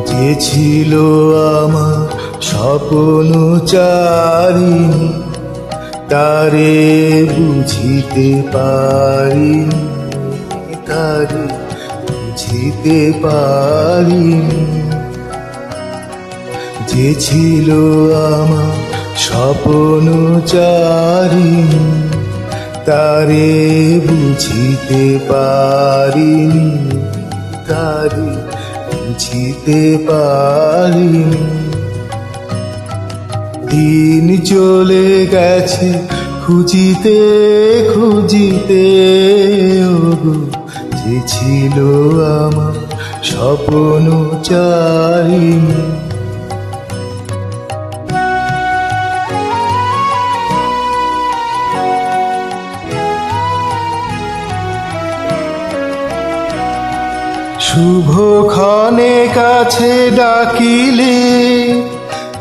যে ছিল আমার স্বপ্ন চারিণী, তারে বুঝিতে পারিনি, তারে বুঝিতে পারিনি। যে ছিল আমার স্বপ্ন চারিণী, তারে বুঝিতে পারিনি, তারে বুঝিতে পারিনি। দিন চলে গেছে খুঁজিতে খুঁজিতে, ওগো যে ছিল আমার স্বপ্ন চারিণী। শুভক্ষণে কাছে ডাকিলে,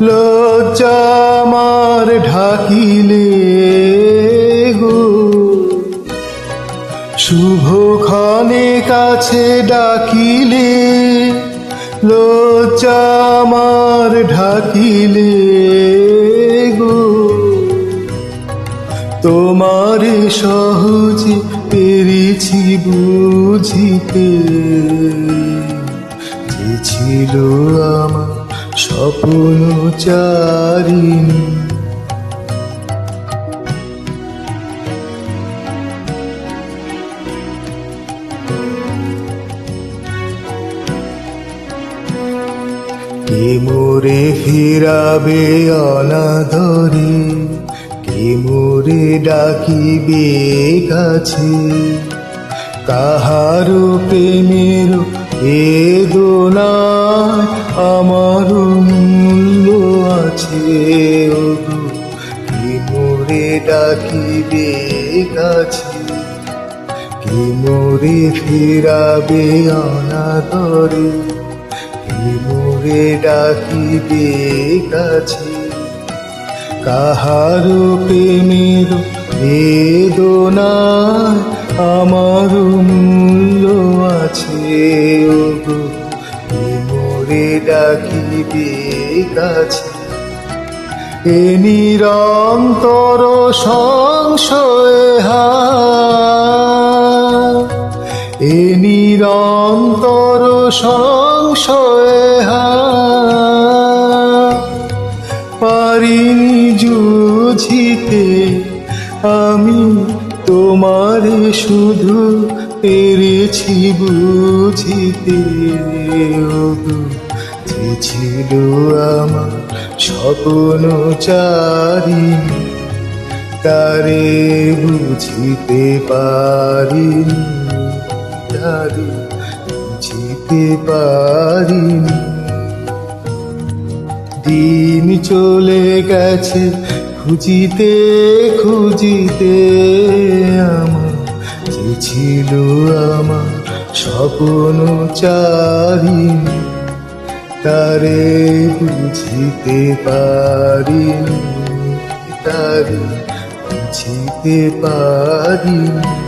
লজ্জা আমার ঢাকিলে গো। শুভক্ষণে কাছে ডাকিলে, লজ্জা আমার ঢাকিলে গো। তোমার সহজে পেরেছি বুঝিতে, যে ছিল আমার স্বপ্ন চারিণী। কে মোরে ফিরাবে অনাদরে, কে মোরে ডাকিবে কাছে। কাহারো প্রেমের বেদনায় আমার মূল্য আছে, ওগো কে মোরে ডাকিবে কাছে। কে মোরে ফিরাবে অনাদরে, কে মোরে ডাকিবে কাছে। কাহারো প্রেমের বেদনায় আমার মূল্য আছে, ওগো কে মোরে ডাকিবে কাছে। এ নিরন্তর সংশয় হায়, এ নিরন্তর সংশয় হায়। পারিনি জুঝিতে আমি তোমারে, শুধু পেরেছি বুঝিতে, ওগো যে ছিল আমার স্বপ্ন চারিণী, তারে বুঝিতে পারিনি, তারে বুঝিতে পারিনি। দিন চলে গেছে খুঁজিতে খুঁজিতে, আমার যে ছিল আমার স্বপ্ন চারিণী, তারে বুঝিতে পারিনি, তারে বুঝিতে পারিনি।